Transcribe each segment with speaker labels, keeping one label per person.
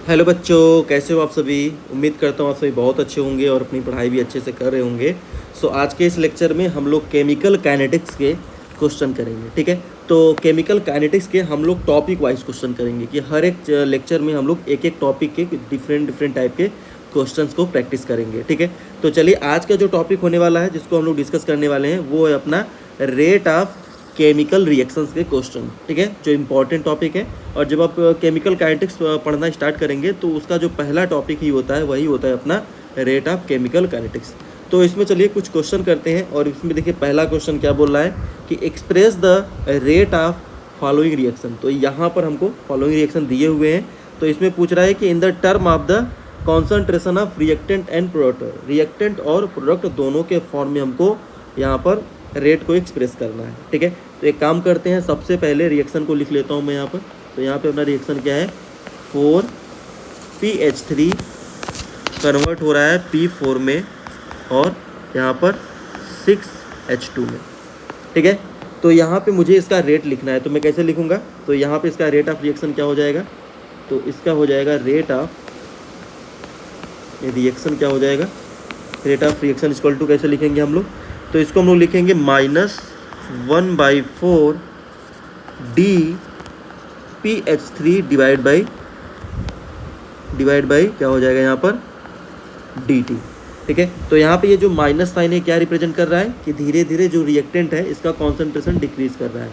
Speaker 1: Hello बच्चों, कैसे हो आप सभी। उम्मीद करता हूँ आप सभी बहुत अच्छे होंगे और अपनी पढ़ाई भी अच्छे से कर रहे होंगे। आज के इस लेक्चर में हम लोग केमिकल काइनेटिक्स के क्वेश्चन करेंगे। ठीक है, तो केमिकल काइनेटिक्स के हम लोग टॉपिक वाइज क्वेश्चन करेंगे कि हर एक लेक्चर में हम लोग एक एक टॉपिक के डिफरेंट टाइप के क्वेश्चंस को प्रैक्टिस करेंगे। ठीक है, तो चलिए आज का जो टॉपिक होने वाला है जिसको हम लोग डिस्कस करने वाले हैं वो है अपना रेट ऑफ केमिकल रिएक्शंस के क्वेश्चन। ठीक है, जो इम्पॉर्टेंट टॉपिक है। और जब आप केमिकल काइनेटिक्स पढ़ना स्टार्ट करेंगे तो उसका जो पहला टॉपिक ही होता है वही होता है अपना रेट ऑफ केमिकल काइनेटिक्स। तो इसमें चलिए कुछ क्वेश्चन करते हैं। और इसमें देखिए पहला क्वेश्चन क्या बोल रहा है कि express the rate of following reaction. तो यहाँ पर हमको फॉलोइंग रिएक्शन दिए हुए हैं। तो इसमें पूछ रहा है कि in the term of the concentration of reactant and product. Reactant और प्रोडक्ट दोनों के फॉर्म में हमको यहाँ पर रेट को एक्सप्रेस करना है। ठीक है, तो एक काम करते हैं, सबसे पहले रिएक्शन को लिख लेता हूँ मैं यहाँ पर। तो यहाँ पे अपना रिएक्शन क्या है, 4PH3 कन्वर्ट हो रहा है P4 में और यहाँ पर 6H2 में। ठीक है, तो यहाँ पे मुझे इसका रेट लिखना है। तो मैं कैसे लिखूँगा, तो यहाँ पे इसका रेट ऑफ रिएक्शन क्या हो जाएगा, तो इसका हो जाएगा रेट ऑफ रिएक्शन क्या हो जाएगा, rate of reaction equal to कैसे लिखेंगे हम लोग, तो इसको हम लोग लिखेंगे -1/4 DPH3 डिवाइड बाई क्या हो जाएगा यहाँ पर DT। ठीक है, तो यहाँ पे ये जो माइनस साइन है क्या रिप्रेजेंट कर रहा है कि धीरे धीरे जो रिएक्टेंट है इसका कॉन्सेंट्रेशन डिक्रीज कर रहा है।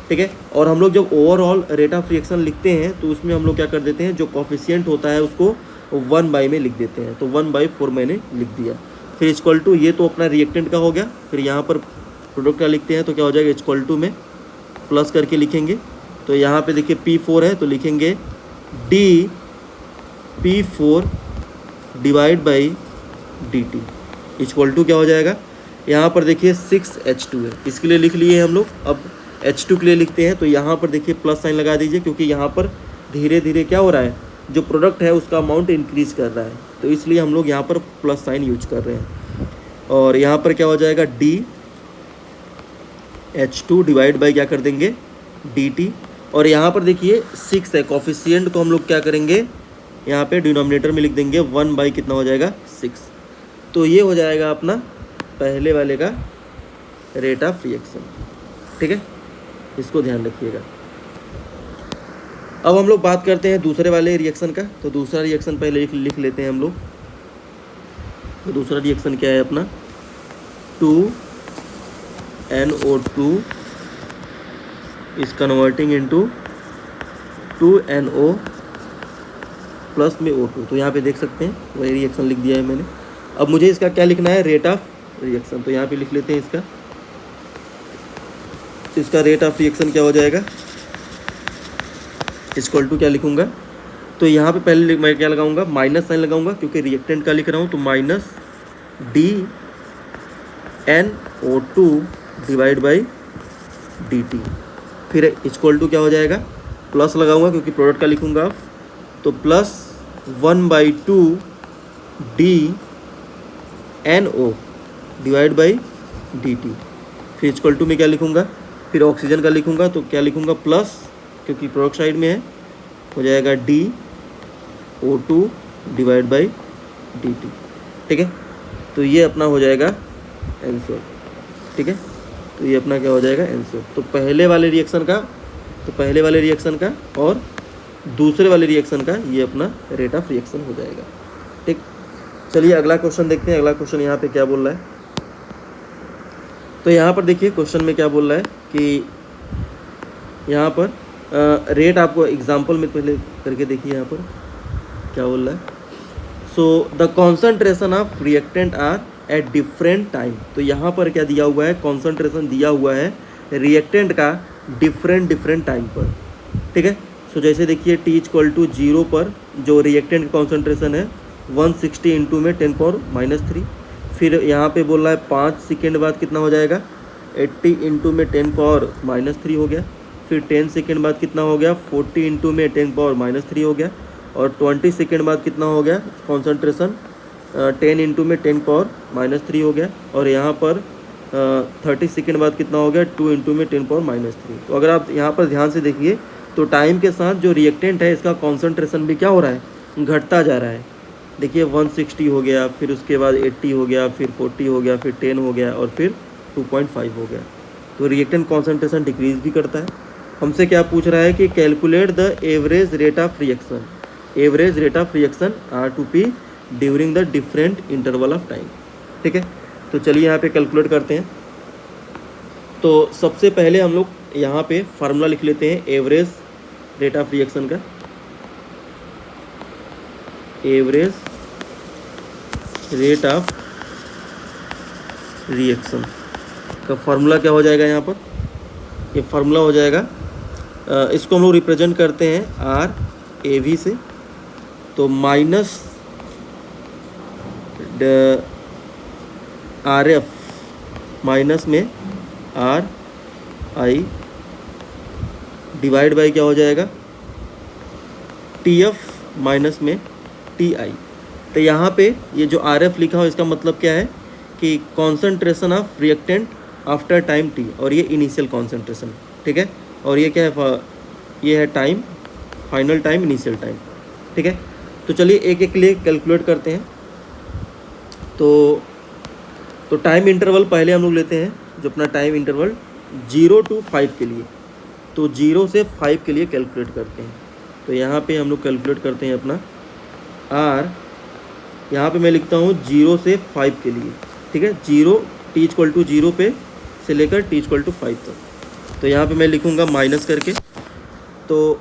Speaker 1: ठीक है, और हम लोग जब ओवरऑल रेट ऑफ रिएक्शन लिखते हैं तो उसमें हम लोग क्या कर देते हैं, जो कोफिशिएंट होता है उसको 1/, में लिख देते हैं। तो 1/4 मैंने लिख दिया। फिर इक्वल टू, ये तो अपना रिएक्टेंट का हो गया। फिर यहाँ पर प्रोडक्ट का लिखते हैं तो क्या हो जाएगा, इक्वल टू में प्लस करके लिखेंगे। तो यहाँ पे देखिए P4 है तो लिखेंगे DP4 divide by DT equal to क्या हो जाएगा, यहाँ पर देखिए 6H2 है, इसके लिए लिख लिए हम लोग। अब H2 के लिए लिखते हैं तो यहाँ पर देखिए प्लस साइन लगा दीजिए, क्योंकि यहाँ पर धीरे धीरे क्या हो रहा है, जो प्रोडक्ट है उसका अमाउंट इंक्रीज कर रहा है, तो इसलिए हम लोग यहाँ पर प्लस साइन यूज कर रहे हैं। और यहाँ पर क्या हो जाएगा, DH2 डिवाइड बाई क्या कर देंगे DT। और यहाँ पर देखिए 6 है, कोफिशिएंट को हम लोग क्या करेंगे, यहाँ पे डिनोमिनेटर में लिख देंगे 1/, कितना हो जाएगा 6। तो ये हो जाएगा अपना पहले वाले का रेट ऑफ रिएक्शन। ठीक है, इसको ध्यान रखिएगा। अब हम लोग बात करते हैं दूसरे वाले रिएक्शन का। तो दूसरा रिएक्शन पहले लिख लेते हैं हम लोग। तो दूसरा रिएक्शन क्या है अपना, 2NO2 is converting into 2NO plus में O2। तो यहाँ पे देख सकते हैं वही रिएक्शन लिख दिया है मैंने। अब मुझे इसका क्या लिखना है, रेट ऑफ रिएक्शन। तो यहाँ पे लिख लेते हैं इसका रेट ऑफ रिएक्शन क्या हो जाएगा, इक्वल टू क्या लिखूंगा, तो यहाँ पे पहले मैं क्या लगाऊंगा, माइनस साइन लगाऊंगा, क्योंकि रिएक्टेंट का लिख रहा हूँ। तो -DNO2 डिवाइड बाई DT। फिर इक्वल टू क्या हो जाएगा, प्लस लगाऊंगा क्योंकि प्रोडक्ट का लिखूंगा। तो plus 1/2 DNO divide by DT। फिर इक्वल टू में क्या लिखूंगा, फिर ऑक्सीजन का लिखूंगा। तो क्या लिखूंगा, प्लस, क्योंकि प्रोडक्ट साइड में है, हो जाएगा DO2 डिवाइड बाई DT। ठीक है, तो ये अपना हो जाएगा आंसर। ठीक है, तो ये अपना क्या हो जाएगा, आंसर। तो पहले वाले रिएक्शन का और दूसरे वाले रिएक्शन का ये अपना रेट ऑफ रिएक्शन हो जाएगा। ठीक, चलिए अगला क्वेश्चन देखते हैं। अगला क्वेश्चन यहाँ पे क्या बोल रहा है, तो यहाँ पर देखिए क्वेश्चन में क्या बोल रहा है कि यहाँ पर रेट आपको एग्जाम्पल में पहले करके देखिए यहाँ पर क्या बोल रहा है। So the concentration of reactant are at different time. तो यहाँ पर क्या दिया हुआ है, कॉन्सेंट्रेशन दिया हुआ है रिएक्टेंट का डिफरेंट टाइम पर। ठीक है, सो जैसे देखिए T इक्वल टू 0 पर जो रिएक्टेंट का कॉन्सेंट्रेशन है 160 इंटू में 10⁻³ फिर यहाँ पे बोल रहा है 5 सेकेंड बाद कितना हो जाएगा, 80 इंटू में 10⁻³ हो गया। फिर 10 सेकेंड बाद कितना हो गया, 40 इंटू में 10⁻³ हो गया। और 20 सेकेंड बाद कितना हो गया कॉन्सेंट्रेशन, 10 इंटू में 10⁻³ हो गया। और यहाँ पर 30 सेकेंड बाद कितना हो गया, 2 इंटू में 10⁻³। तो अगर आप यहाँ पर ध्यान से देखिए तो टाइम के साथ जो रिएक्टेंट है इसका कॉन्सेंट्रेशन भी क्या हो रहा है, घटता जा रहा है। देखिए 160 हो गया, फिर उसके बाद 80 हो गया, फिर 40 हो गया, फिर 10 हो गया और फिर 2.5 हो गया। तो रिएक्टेंट कॉन्सेंट्रेशन डिक्रीज भी करता है। हमसे क्या पूछ रहा है कि calculate the average rate of reaction, average rate of reaction R2P during the different interval of time. ठीक है, तो चलिए यहाँ पे कैलकुलेट करते हैं। तो सबसे पहले हम लोग यहाँ पे फार्मूला लिख लेते हैं एवरेज रेट ऑफ रिएक्शन का। एवरेज रेट ऑफ रिएक्शन का फार्मूला क्या हो जाएगा यहाँ पर, ये फार्मूला हो जाएगा, इसको हम लोग रिप्रेजेंट करते हैं RAV से। तो माइनस RF माइनस में RI डिवाइड बाई क्या हो जाएगा TF माइनस में TI। तो यहाँ पे ये जो RF लिखा हो इसका मतलब क्या है कि concentration of reactant after time T, और ये इनिशियल कॉन्सेंट्रेशन। ठीक है, और ये क्या है, ये है time, final time, initial time. ठीक है, तो चलिए एक एक लिए कैलकुलेट करते हैं। तो टाइम इंटरवल पहले हम लोग लेते हैं, जो अपना टाइम इंटरवल 0 to 5 के लिए, तो 0 से 5 के लिए कैलकुलेट करते हैं। तो यहाँ पे हम लोग कैलकुलेट करते हैं अपना R, यहाँ पे मैं लिखता हूँ 0 से 5 के लिए। ठीक है, 0 T इक्वल टू 0 पे से लेकर T इक्वल टू 5 तक। तो यहाँ पे मैं लिखूँगा माइनस करके। तो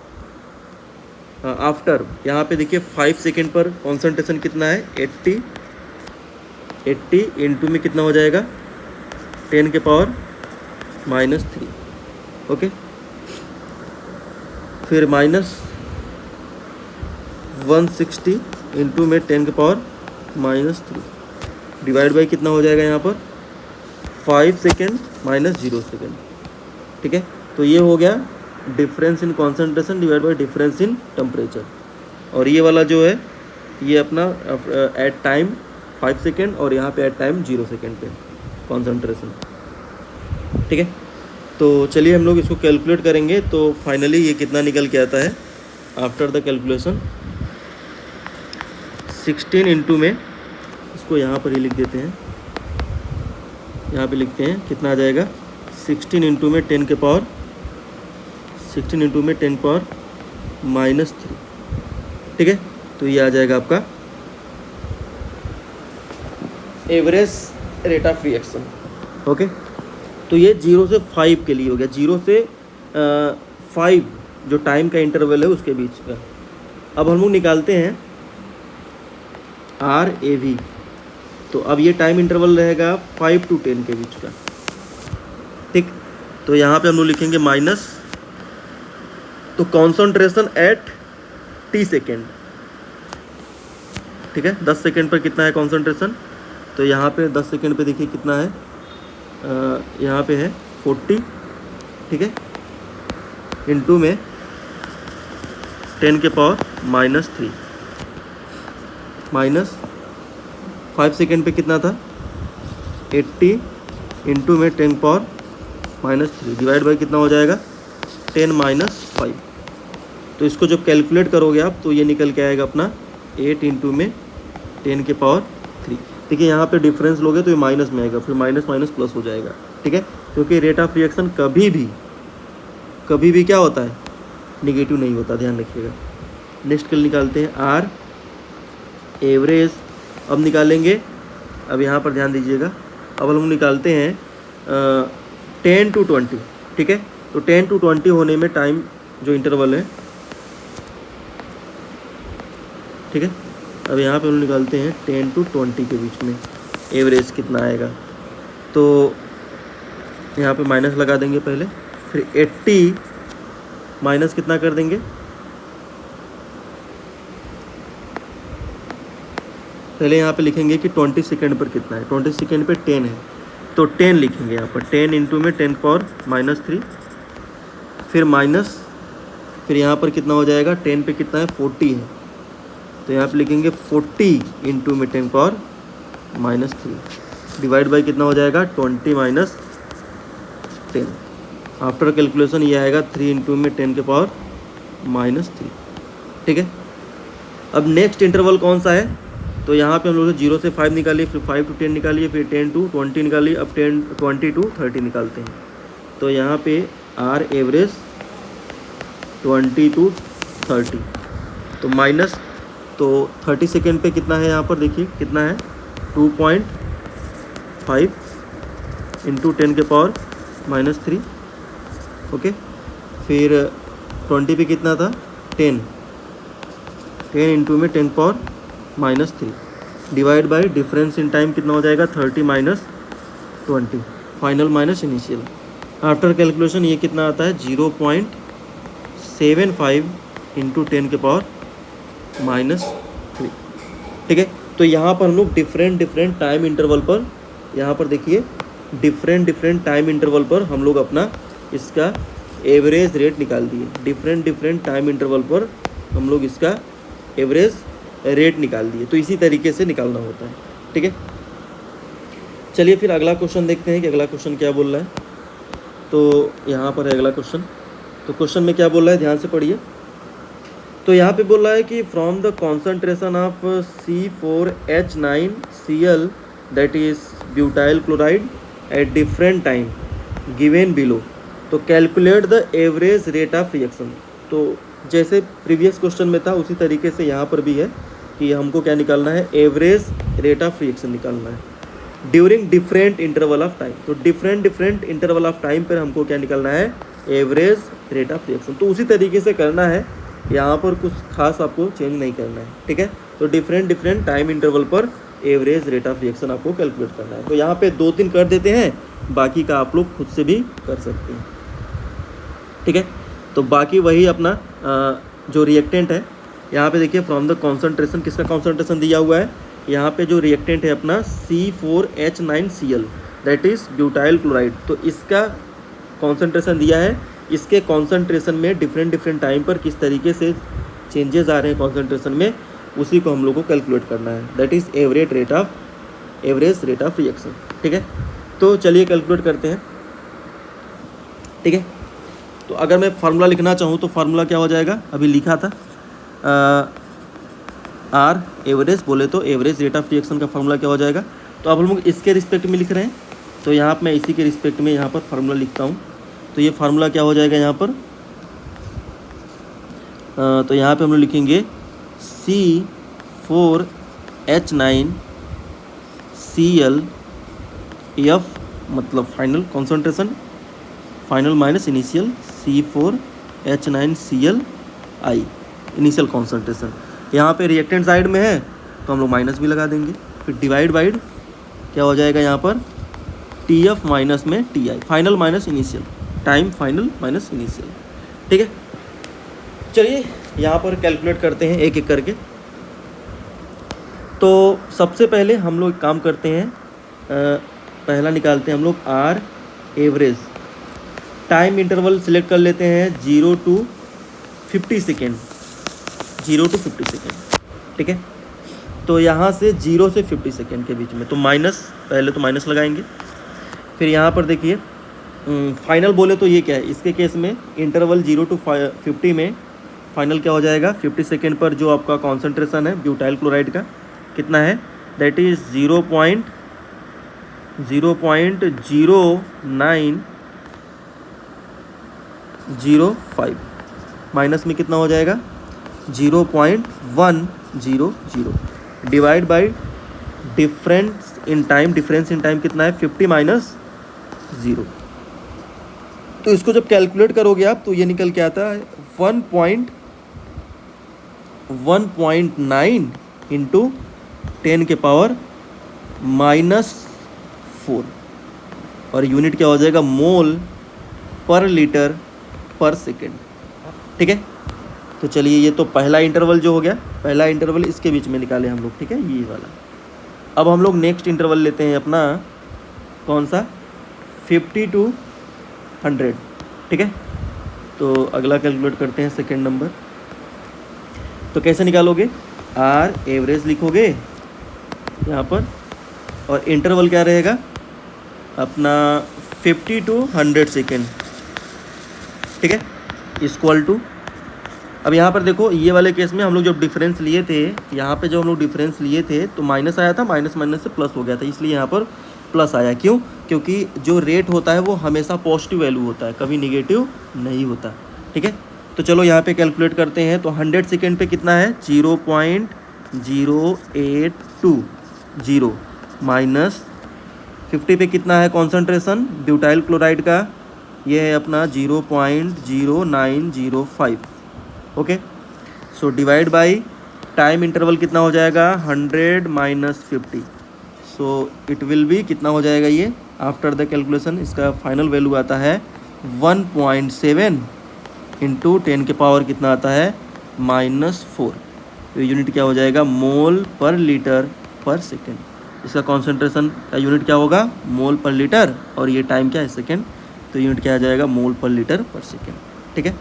Speaker 1: आफ्टर यहाँ पे देखिए 5 सेकेंड पर कॉन्सेंट्रेशन कितना है 80 इंटू में कितना हो जाएगा 10 के पावर -3। ओके, फिर -160 इंटू में 10 के पावर -3 डिवाइड बाई कितना हो जाएगा यहाँ पर 5 सेकेंड -0 सेकेंड। ठीक है, तो ये हो गया difference in concentration divide by difference in temperature. और ये वाला जो है ये अपना एट टाइम 5 सेकेंड और यहाँ पे एट टाइम 0 सेकेंड पे कॉन्सेंट्रेशन। ठीक है, तो चलिए हम लोग इसको कैलकुलेट करेंगे। तो फाइनली ये कितना निकल के आता है आफ्टर द कैलकुलेशन 16 इंटू में, इसको यहाँ पर ही लिख देते हैं, यहाँ पे लिखते हैं कितना आ जाएगा 16 इंटू में 10 के पावर 16 इंटू में 10 पावर -3। ठीक है, तो ये आ जाएगा आपका average rate of reaction. Okay, तो ये 0 से 5 के लिए हो गया, 0 से 5 जो टाइम का इंटरवल है उसके बीच का। अब हम लोग निकालते हैं RAV। तो अब ये टाइम इंटरवल रहेगा 5 to 10 के बीच का। ठीक, तो यहाँ पे हम लोग लिखेंगे माइनस, तो कॉन्सेंट्रेशन एट T सेकेंड। ठीक है, 10 सेकेंड पर कितना है कॉन्सेंट्रेशन, तो यहाँ पे 10 सेकेंड पे देखिए कितना है, यहाँ पे है 40। ठीक है, इंटू में 10 के पावर -3 माइनस 5 सेकेंड पे कितना था 80 इंटू में 10 पावर -3 डिवाइड बाई कितना हो जाएगा 10 - 5। तो इसको जब कैलकुलेट करोगे आप तो ये निकल के आएगा अपना 8 इंटू में 10 के पावर 3। देखिए यहाँ पे डिफरेंस लोगे तो ये माइनस में आएगा, फिर माइनस माइनस प्लस हो जाएगा। ठीक है, क्योंकि रेट ऑफ रिएक्शन कभी भी क्या होता है निगेटिव नहीं होता, ध्यान रखिएगा। नेक्स्ट कल निकालते हैं R एवरेज। अब निकालेंगे, अब यहाँ पर ध्यान दीजिएगा, अब हम निकालते हैं 10 to 20। ठीक है, तो 10 to 20 होने में टाइम जो इंटरवल है। ठीक है, अब यहाँ पे हम निकालते हैं 10 to 20 के बीच में एवरेज कितना आएगा। तो यहाँ पे माइनस लगा देंगे पहले, फिर 80 माइनस कितना कर देंगे, पहले यहाँ पे लिखेंगे कि 20 सेकेंड पर कितना है, 20 सेकेंड पे 10 है, तो 10 लिखेंगे यहाँ पर, 10 इंटू में 10 पावर -3, फिर माइनस, फिर यहाँ पर कितना हो जाएगा 10 पे कितना है 40 है, तो यहाँ पे लिखेंगे 40 इंटू में 10 पावर -3 डिवाइड बाई कितना हो जाएगा 20 - 10। आफ्टर कैलकुलेशन ये आएगा 3 इंटू में 10 के पावर -3। ठीक है, अब नेक्स्ट इंटरवल कौन सा है, तो यहाँ पे हम लोग 0 से 5 निकालिए, फिर 5 to 10 निकालिए, फिर 10 to 20 निकालिए, अब 20 to 30 निकालते हैं। तो यहाँ पे आर एवरेज 20 to 30, तो माइनस, तो 30 सेकेंड पे कितना है यहाँ पर देखिए कितना है 2.5 इंटू 10 के पावर -3। ओके, फिर 20 पे कितना था 10 इंटू में 10 power -3 divide by difference in time कितना हो जाएगा 30 - 20 final minus initial. After calculation ये कितना आता है 0.75 इंटू 10 के पावर -3। ठीक है, तो यहाँ पर हम लोग डिफरेंट टाइम इंटरवल पर, यहाँ पर देखिए डिफरेंट टाइम इंटरवल पर हम लोग अपना इसका एवरेज रेट निकाल दिए। डिफरेंट टाइम इंटरवल पर हम लोग इसका एवरेज रेट निकाल दिए। तो इसी तरीके से निकालना होता है। ठीक है, चलिए फिर अगला क्वेश्चन देखते हैं कि अगला क्वेश्चन क्या बोल रहा है। तो यहाँ पर है अगला क्वेश्चन। तो क्वेश्चन में क्या बोल रहा है ध्यान से पढ़िए। तो यहाँ पे बोल रहा है कि from the concentration of C4H9Cl that is butyl chloride at different time given below, तो calculate the average rate of reaction. तो जैसे प्रीवियस क्वेश्चन में था उसी तरीके से यहाँ पर भी है कि हमको क्या निकालना है, एवरेज रेट ऑफ रिएक्शन निकालना है during different interval of time. तो डिफरेंट इंटरवल ऑफ टाइम पर हमको क्या निकालना है, एवरेज रेट ऑफ रिएक्शन। तो उसी तरीके से करना है, यहाँ पर कुछ खास आपको चेंज नहीं करना है। ठीक है, तो डिफरेंट टाइम इंटरवल पर एवरेज रेट ऑफ रिएक्शन आपको कैलकुलेट करना है। तो यहाँ पे 2-3 कर देते हैं, बाकी का आप लोग खुद से भी कर सकते हैं। ठीक है, तो बाकी वही अपना जो रिएक्टेंट है, यहाँ पे देखिए फ्रॉम द कॉन्सेंट्रेशन, किसका कॉन्सेंट्रेशन दिया हुआ है, यहाँ पे जो रिएक्टेंट है अपना C4H9Cl that is butyl chloride, तो इसका कॉन्सेंट्रेशन दिया है। इसके कॉन्सेंट्रेशन में डिफरेंट टाइम पर किस तरीके से चेंजेस आ रहे हैं कॉन्सेंट्रेशन में, उसी को हम लोग को कैलकुलेट करना है। That is average rate of reaction. ठीक है, तो चलिए कैलकुलेट करते हैं। ठीक है, तो अगर मैं फार्मूला लिखना चाहूँ तो फार्मूला क्या हो जाएगा, अभी लिखा था आर एवरेज बोले तो एवरेज रेट ऑफ रिएक्शन का फार्मूला क्या हो जाएगा। तो अब हम लोग इसके रिस्पेक्ट में लिख रहे हैं, तो यहाँ पर मैं इसी के रिस्पेक्ट में यहाँ पर फार्मूला लिखता हूँ। तो ये फार्मूला क्या हो जाएगा यहाँ पर, तो यहाँ पे हम लोग लिखेंगे C4H9Cl F मतलब final concentration, final minus initial, C4H9Cl I initial concentration. यहाँ पे रिएक्टेंट साइड में है तो हम लोग माइनस भी लगा देंगे, फिर डिवाइड बाइड क्या हो जाएगा यहाँ पर TF माइनस में TI, final minus initial, time final minus initial. ठीक है, चलिए यहाँ पर कैलकुलेट करते हैं एक एक करके। तो सबसे पहले हम लोग काम करते हैं, पहला निकालते हैं हम लोग r average. Time interval select कर लेते हैं 0 to 50 सेकेंड, 0 to 50 सेकेंड। ठीक है, तो यहाँ से 0 से 50 सेकेंड के बीच में, तो माइनस, पहले तो माइनस लगाएंगे। फिर यहाँ पर देखिए फाइनल बोले तो ये क्या है, इसके केस में इंटरवल 0 to 50 में फाइनल क्या हो जाएगा, 50 सेकेंड पर जो आपका कॉन्सेंट्रेशन है ब्यूटाइल क्लोराइड का कितना है, दैट इज़ 0.0905 माइनस में कितना हो जाएगा 0.100 divide by difference in time कितना है 50 - 0। तो इसको जब कैलकुलेट करोगे आप तो ये निकल के आता है 1.9 इंटू 10 के पावर -4 और यूनिट क्या हो जाएगा मोल पर लीटर पर सेकेंड। ठीक है, तो चलिए ये तो पहला इंटरवल जो हो गया, पहला इंटरवल इसके बीच में निकाले हम लोग। ठीक है, ये वाला। अब हम लोग नेक्स्ट इंटरवल लेते हैं अपना, कौन सा, 50 to 100। ठीक है, तो अगला कैलकुलेट करते हैं सेकेंड नंबर। तो कैसे निकालोगे, आर एवरेज लिखोगे यहाँ पर और इंटरवल क्या रहेगा अपना 50 to 100 सेकेंड। ठीक है, इक्वल टू अब यहाँ पर देखो ये वाले केस में हम लोग जब डिफरेंस लिए थे, यहाँ पे जो हम लोग डिफरेंस लिए थे तो माइनस आया था, माइनस माइनस से प्लस हो गया था, इसलिए यहाँ पर प्लस आया। क्यों? क्योंकि जो रेट होता है वो हमेशा पॉजिटिव वैल्यू होता है, कभी निगेटिव नहीं होता। ठीक है, तो चलो यहाँ पे कैलकुलेट करते हैं। तो 100 सेकेंड पे कितना है? 0.0820 माइनस 50 पे कितना है कॉन्सेंट्रेशन ब्यूटाइल क्लोराइड का? ये है अपना 0.0905। Okay, so divide by time interval कितना हो जाएगा? 100 minus 50। So it will B कितना हो जाएगा ये? आफ्टर द कैलकुलेशन इसका फाइनल वैल्यू आता है 1.7 इंटू 10 के पावर कितना आता है? -4। तो यूनिट क्या हो जाएगा? मोल पर लीटर पर सेकेंड। इसका कॉन्सेंट्रेशन का यूनिट क्या होगा? मोल पर लीटर, और ये टाइम क्या है? सेकेंड। तो यूनिट क्या आ जाएगा? मोल पर लीटर पर सेकेंड। ठीक है,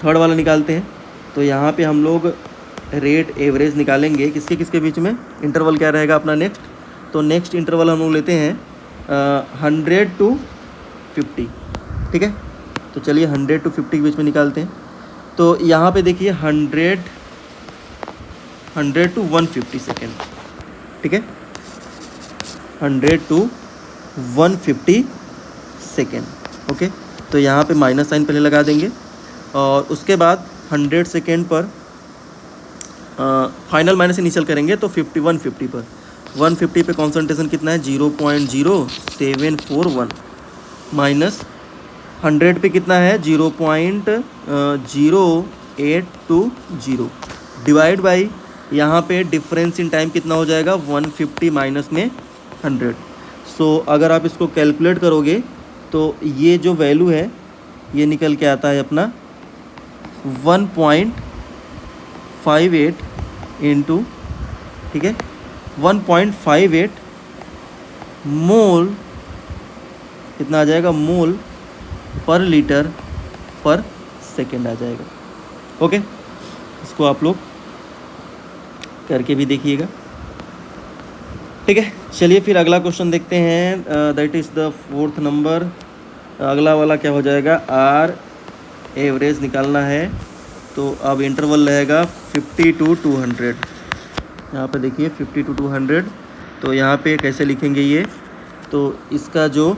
Speaker 1: थर्ड वाला निकालते हैं। तो यहाँ पे हम लोग रेट एवरेज निकालेंगे किसके किसके बीच में? इंटरवल क्या रहेगा अपना नेक्स्ट? तो नेक्स्ट इंटरवल हम लोग लेते हैं 100 to 50। ठीक है, तो चलिए 100 to 50 के बीच में निकालते हैं। तो यहाँ पे देखिए 100 to 150 सेकेंड। ठीक है, 100 to 150 सेकेंड। ओके, तो यहाँ पे माइनस साइन पहले लगा देंगे, और उसके बाद 100 सेकेंड पर फाइनल माइनस इनिशियल करेंगे। तो 150 पर 150 पे कॉन्सेंट्रेशन कितना है? 0.0741 माइनस 100 पे कितना है? 0.0820 डिवाइड बाई यहाँ पे डिफरेंस इन टाइम कितना हो जाएगा? 150 माइनस में 100। सो अगर आप इसको कैलकुलेट करोगे तो ये जो वैल्यू है ये निकल के आता है अपना 1.58 इंटू, ठीक है, 1.58 मोल कितना आ जाएगा? मोल पर लीटर पर सेकेंड आ जाएगा। ओके, इसको आप लोग करके भी देखिएगा। ठीक है, चलिए फिर अगला क्वेश्चन देखते हैं। That is the 4th number. अगला वाला क्या हो जाएगा? आर एवरेज निकालना है। तो अब इंटरवल रहेगा 50 to 200। यहाँ पे देखिए 50 to 200। तो यहाँ पे कैसे लिखेंगे ये? तो इसका जो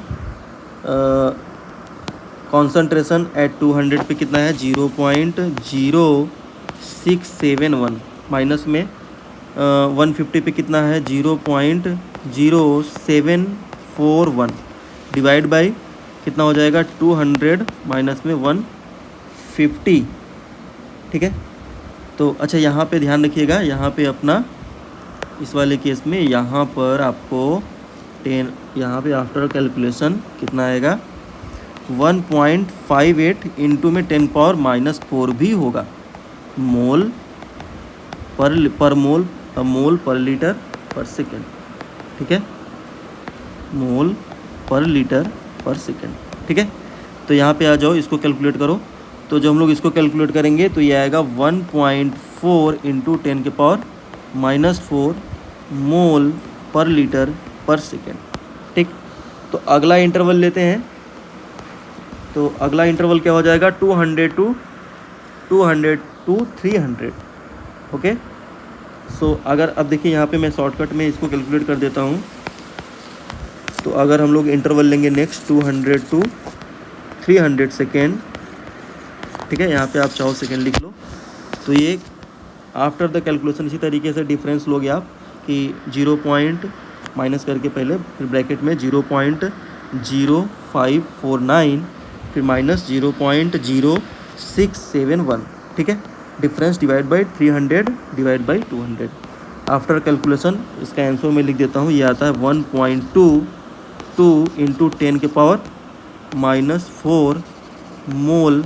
Speaker 1: कॉन्सेंट्रेशन एट 200 पे कितना है? 0.0671 माइनस में 150 पे कितना है? 0.0741 डिवाइड बाई कितना हो जाएगा? 200 माइनस में 150। ठीक है, तो अच्छा यहाँ पे ध्यान रखिएगा, यहाँ पे अपना इस वाले केस में यहाँ पर आपको 10, यहाँ पे आफ्टर कैलकुलेशन कितना आएगा? 1.58 इंटू में 10 पावर -4 भी होगा। मोल पर मोल पर लीटर पर सेकेंड। ठीक है, मोल पर लीटर पर सेकेंड। ठीक है, तो यहाँ पे आ जाओ, इसको कैलकुलेट करो। तो जब हम लोग इसको कैलकुलेट करेंगे तो ये आएगा 1.4 इंटू 10 के पावर -4 मोल पर लीटर पर सेकेंड। ठीक, तो अगला इंटरवल लेते हैं। तो अगला इंटरवल क्या हो जाएगा? 200 to 300। ओके, सो अगर अब देखिए यहाँ पे मैं शॉर्टकट में इसको कैलकुलेट कर देता हूँ। तो अगर हम लोग इंटरवल लेंगे नेक्स्ट 200 to 300 सेकेंड, ठीक है, यहाँ पे आप 4 सेकेंड लिख लो। तो ये आफ्टर द कैलकुलेशन इसी तरीके से डिफरेंस लोगे आप कि 0 पॉइंट माइनस करके पहले, फिर ब्रैकेट में 0.0549, फिर माइनस 0.0671। ठीक है, difference divide by 300 divide by 200। After calculation इसका आंसर मैं लिख देता हूँ, ये आता है 1.22 इंटू 10 के पावर -4 मोल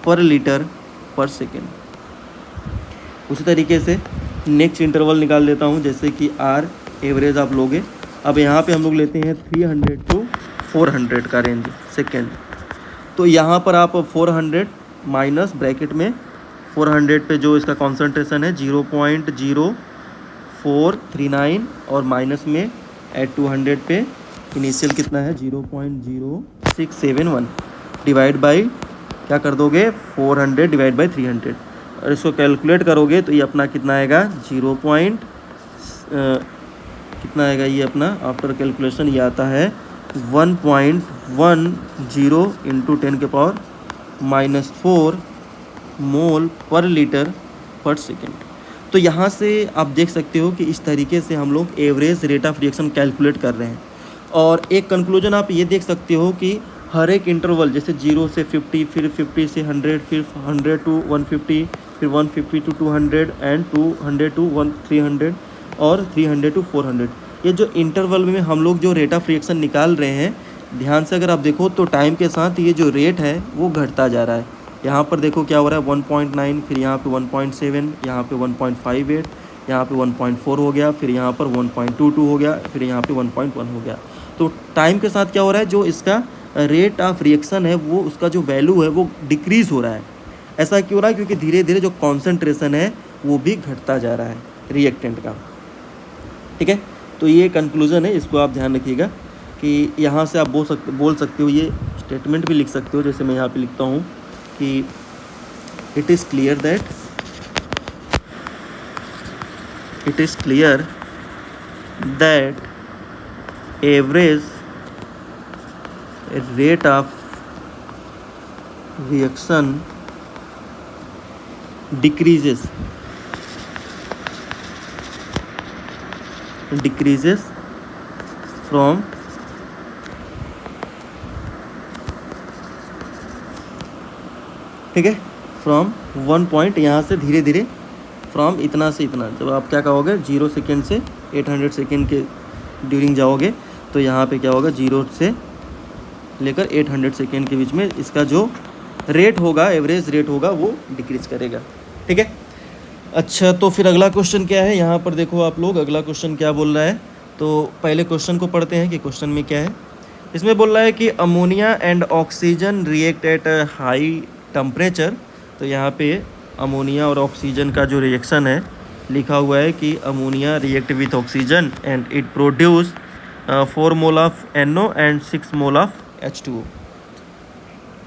Speaker 1: पर लीटर पर सेकेंड। उसी तरीके से नेक्स्ट इंटरवल निकाल देता हूँ, जैसे कि आर एवरेज आप लोगे। अब यहाँ पे हम लोग लेते हैं 300 to 400 का रेंज सेकेंड। तो यहाँ पर आप 400 माइनस ब्रैकेट में 400 पे जो इसका कॉन्सेंट्रेशन है 0.0439 और माइनस में एट 200 पे इनिशियल कितना है 0.0671 डिवाइड बाई क्या कर दोगे 400 डिवाइड बाई 300 और इसको कैलकुलेट करोगे तो ये अपना कितना आएगा 0. कितना आएगा ये अपना आफ्टर कैलकुलेशन ये आता है 1.10 इंटू 10⁻⁻⁴ मोल पर लीटर पर सेकेंड। तो यहाँ से आप देख सकते हो कि इस तरीके से हम लोग average rate of reaction calculate कर रहे हैं। और एक कंक्लूजन आप ये देख सकते हो कि हर एक इंटरवल जैसे 0 से 50, फिर 50 से 100, फिर 100 टू 150, फिर 150 टू 200 एंड 200 टू 300 और 300 टू 400, ये जो इंटरवल में हम लोग जो रेट ऑफ रिएक्शन निकाल रहे हैं, ध्यान से अगर आप देखो तो टाइम के साथ ये जो रेट है वो घटता जा रहा है। यहाँ पर देखो क्या हो रहा है 1.9, फिर यहाँ पे 1.7, यहाँ पे 1.58, यहाँ पे 1.4 हो गया, फिर यहाँ पर 1.22 हो गया, फिर यहाँ पे 1.1 हो गया। तो टाइम के साथ क्या हो रहा है, जो इसका रेट ऑफ रिएक्शन है वो उसका जो वैल्यू है वो डिक्रीज़ हो रहा है। ऐसा क्यों हो रहा है, क्योंकि धीरे धीरे जो कॉन्सेंट्रेशन है वो भी घटता जा रहा है रिएक्टेंट का। ठीक है, तो ये कंक्लूजन है, इसको आप ध्यान रखिएगा कि यहाँ से आप बोल सकते हो, ये स्टेटमेंट भी लिख सकते हो, जैसे मैं यहाँ पे लिखता हूँ कि it is clear that average rate of reaction decreases from ठीक है फ्रॉम 1 पॉइंट, यहाँ से धीरे धीरे फ्रॉम इतना से इतना, जब आप क्या कहोगे 0 सेकेंड से 800 सेकेंड के ड्यूरिंग जाओगे तो यहाँ पे क्या होगा 0 से लेकर 800 सेकेंड के बीच में इसका जो रेट होगा, एवरेज रेट होगा, वो डिक्रीज करेगा। ठीक है, अच्छा तो फिर अगला क्वेश्चन क्या है, यहाँ पर देखो आप लोग अगला क्वेश्चन क्या बोल रहा है। तो पहले क्वेश्चन को पढ़ते हैं कि क्वेश्चन में क्या है। इसमें बोल रहा है कि ammonia and oxygen react at high temperature. तो यहाँ पे अमोनिया और ऑक्सीजन का जो रिएक्शन है लिखा हुआ है कि ammonia react with oxygen and it produce 4 mole of NO and 6 mole of H2O।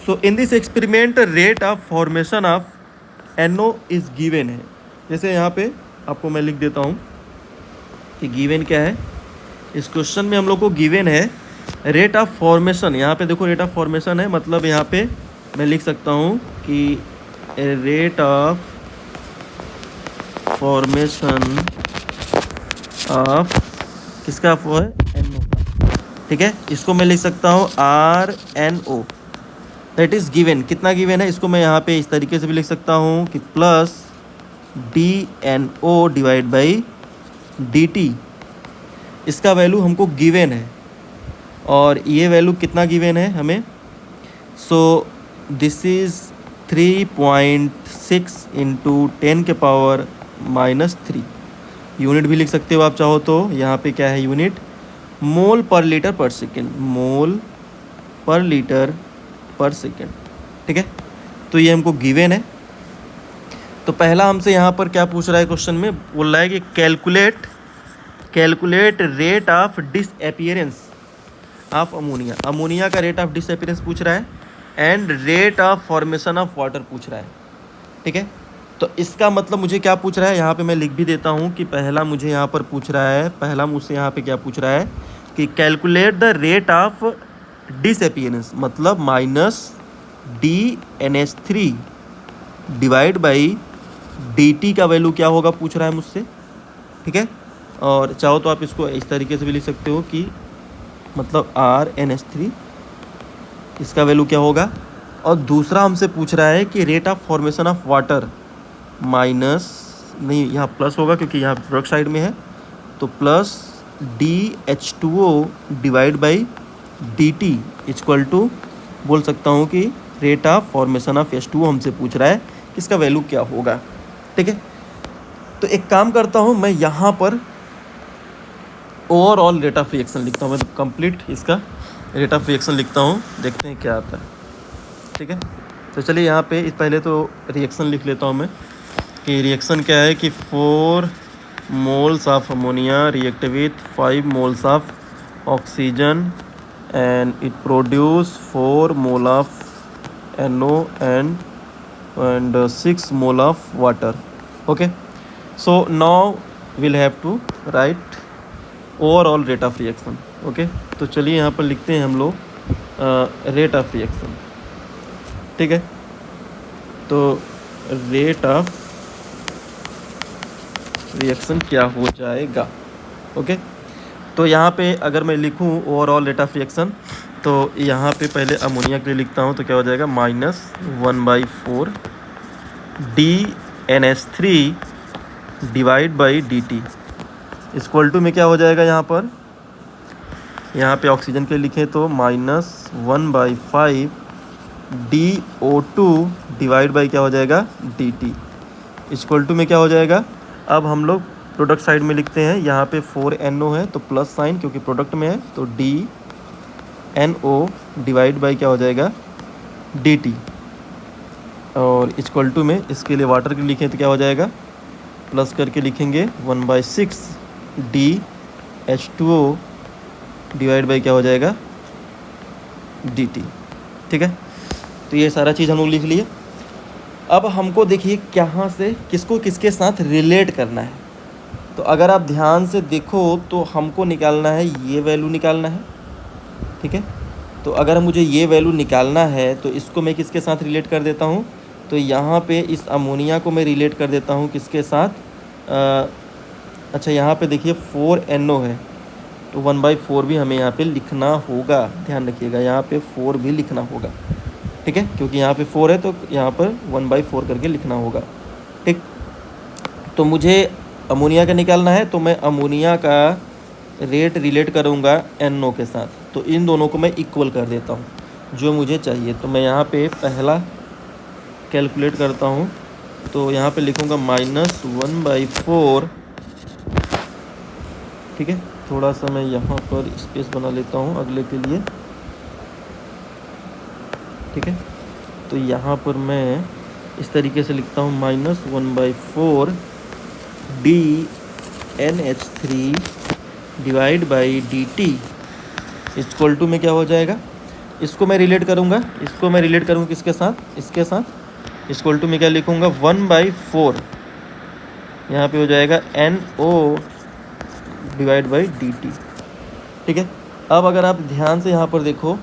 Speaker 1: So in this experiment rate of formation of NO is given है। जैसे यहाँ पे आपको मैं लिख देता हूँ कि गिवन क्या है। इस क्वेश्चन में हम लोग को गिवन है रेट ऑफ फॉर्मेशन। यहाँ पे देखो रेट ऑफ फॉर्मेशन है, मतलब यहाँ पे मैं लिख सकता हूँ कि रेट ऑफ फॉर्मेशन ऑफ किसका वो है NO का। ठीक है, इसको मैं लिख सकता हूँ RNO, दैट इज़ गिवन। कितना गिवन है, इसको मैं यहाँ पे इस तरीके से भी लिख सकता हूँ कि plus DNO divide by DT, इसका वैल्यू हमको गिवन है और ये वैल्यू कितना गिवन है हमें। So this is 3.6 into 10⁻³ unit भी लिख सकते हो आप चाहो तो। यहाँ पे क्या है यूनिट, मोल पर लीटर पर सेकेंड, मोल पर लीटर पर सेकेंड। ठीक है, तो ये हमको गिवन है। तो पहला हमसे यहाँ पर क्या पूछ रहा है क्वेश्चन में, बोल रहा है कि calculate rate of disappearance of ammonia. Ammonia का रेट ऑफ डिसअपीयरेंस पूछ रहा है and rate of formation of water पूछ रहा है। ठीक है, तो इसका मतलब मुझे क्या पूछ रहा है, यहाँ पे मैं लिख भी देता हूँ कि पहला मुझे यहाँ पर पूछ रहा है, पहला मुझसे यहाँ पे क्या पूछ रहा है कि calculate the rate of disappearance, मतलब -DNS3 डिवाइड बाई DT का वैल्यू क्या होगा पूछ रहा है मुझसे। ठीक है, और चाहो तो आप इसको इस तरीके से भी लिख सकते हो कि मतलब RNS3 इसका वैल्यू क्या होगा। और दूसरा हमसे पूछ रहा है कि rate of formation of water minus, नहीं यहाँ प्लस होगा क्योंकि यहाँ प्रोडक्ट साइड में है, तो plus DH2O divide by DT equal to बोल सकता हूँ कि rate of formation of H2O हमसे पूछ रहा है कि इसका वैल्यू क्या होगा। ठीक है, तो एक काम करता हूँ मैं यहाँ पर ओवरऑल रेट ऑफ रिएक्शन लिखता हूँ, मैं कंप्लीट इसका रेट ऑफ रिएक्शन लिखता हूँ, देखते हैं क्या आता है। ठीक है, तो चलिए यहाँ पे इस पहले तो रिएक्शन लिख लेता हूँ मैं कि रिएक्शन क्या है कि 4 moles of ammonia react with 5 moles of oxygen and it produce 4 mole of NO and 6 mole of water. Okay, so now we'll have to write overall rate of reaction. Okay, तो चलिए यहाँ पर लिखते हैं हम लोग रेट ऑफ रिएक्शन. ठीक है, तो रेट ऑफ रिएक्शन क्या हो जाएगा. ओके, तो यहाँ पे अगर मैं लिखूँ ओवरऑल रेट ऑफ रिएक्शन, तो यहाँ पे पहले अमोनिया के लिए लिखता हूँ, तो क्या हो जाएगा -1/4 DNH3 divide by dt equal to में क्या हो जाएगा. यहाँ पे ऑक्सीजन के लिए लिखें तो -1/5 DO2 डिवाइड बाई क्या हो जाएगा dt इक्वल टू में क्या हो जाएगा. अब हम लोग प्रोडक्ट साइड में लिखते हैं. यहाँ पे 4NO है तो प्लस साइन क्योंकि प्रोडक्ट में है, तो DNO डिवाइड बाई क्या हो जाएगा dt और इक्वल टू में इसके लिए वाटर के लिखें तो क्या हो जाएगा प्लस करके लिखेंगे 1/6 DH2O डिवाइड बाई क्या हो जाएगा dt. ठीक है, तो ये सारा चीज़ हम लोग लिख लिए. अब हमको देखिए कहाँ से किसको किसके साथ रिलेट करना है. तो अगर आप ध्यान से देखो तो हमको निकालना है, ये वैल्यू निकालना है. ठीक है, तो अगर मुझे ये वैल्यू निकालना है तो इसको मैं किसके साथ रिलेट कर देता हूँ, तो यहाँ पे इस अमोनिया को मैं रिलेट कर देता हूँ किसके साथ. अच्छा, यहाँ पे देखिए 4NO है तो 1/4 भी हमें यहाँ पे लिखना होगा. ध्यान रखिएगा, यहाँ पे 4 भी लिखना होगा. ठीक है, क्योंकि यहाँ पे 4 है तो यहाँ पर 1/4 करके लिखना होगा. ठीक, तो मुझे अमोनिया का निकालना है, तो मैं अमोनिया का रेट रिलेट करूँगा NO के साथ. तो इन दोनों को मैं इक्वल कर देता हूँ जो मुझे चाहिए. तो मैं यहाँ पे पहला कैलकुलेट करता हूँ, तो यहाँ पे लिखूँगा -1/4. ठीक है, थोड़ा सा मैं यहाँ पर स्पेस बना लेता हूँ अगले के लिए. ठीक है, तो यहाँ पर मैं इस तरीके से लिखता हूँ -1/4 DNH3 divide by dt equal to में क्या हो जाएगा. इसको मैं रिलेट करूँगा किसके साथ, इसके साथ. इक्वल टू में क्या लिखूँगा 1/4 यहाँ पे हो जाएगा NO डिवाइड बाई dt. ठीक है, अब अगर आप ध्यान से यहाँ पर देखो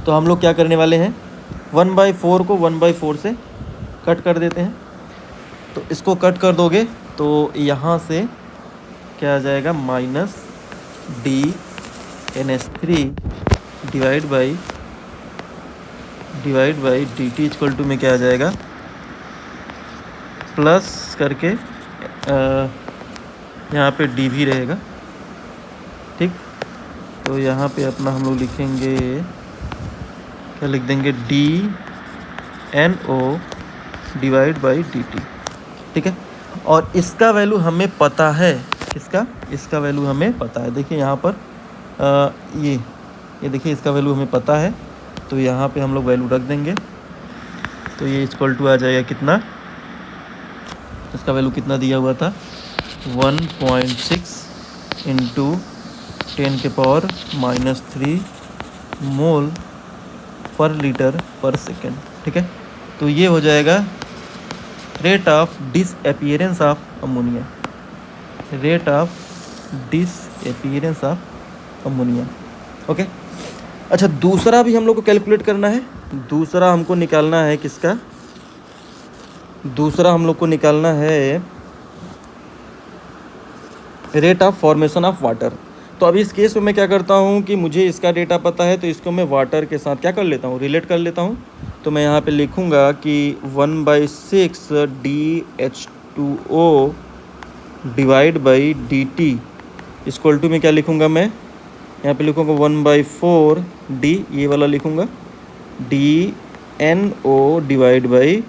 Speaker 1: तो हम लोग क्या करने वाले हैं, 1/4 को 1/4 से कट कर देते हैं. तो इसको कट कर दोगे तो यहाँ से क्या आ जाएगा -DNH3 divide by dt equal to में क्या आ जाएगा प्लस करके यहाँ पे d भी रहेगा. ठीक, तो यहाँ पे अपना हम लोग लिखेंगे, क्या लिख देंगे DNO डिवाइड बाई dt. ठीक है, और इसका वैल्यू हमें पता है. इसका वैल्यू हमें पता है. देखिए यहाँ पर ये देखिए इसका वैल्यू हमें पता है, तो यहाँ पे हम लोग वैल्यू रख देंगे. तो ये इक्वल टू आ जाएगा कितना, इसका वैल्यू कितना दिया हुआ था 1.6 इंटू 10⁻³ मोल पर लीटर पर सेकेंड. ठीक है, तो ये हो जाएगा rate of disappearance of ammonia. Okay, अच्छा दूसरा भी हम लोग को कैलकुलेट करना है. दूसरा हमको निकालना है किसका, दूसरा हम लोग को निकालना है rate of formation of water. तो अभी इस केस में मैं क्या करता हूँ कि मुझे इसका डेटा पता है, तो इसको मैं वाटर के साथ क्या कर लेता हूँ, रिलेट कर लेता हूँ. तो मैं यहाँ पे लिखूँगा कि 1/6 DH2O divide by dt equal to में क्या लिखूँगा, मैं यहाँ पे लिखूँगा 1/4 D, ये वाला लिखूँगा DNO डिवाइड बाई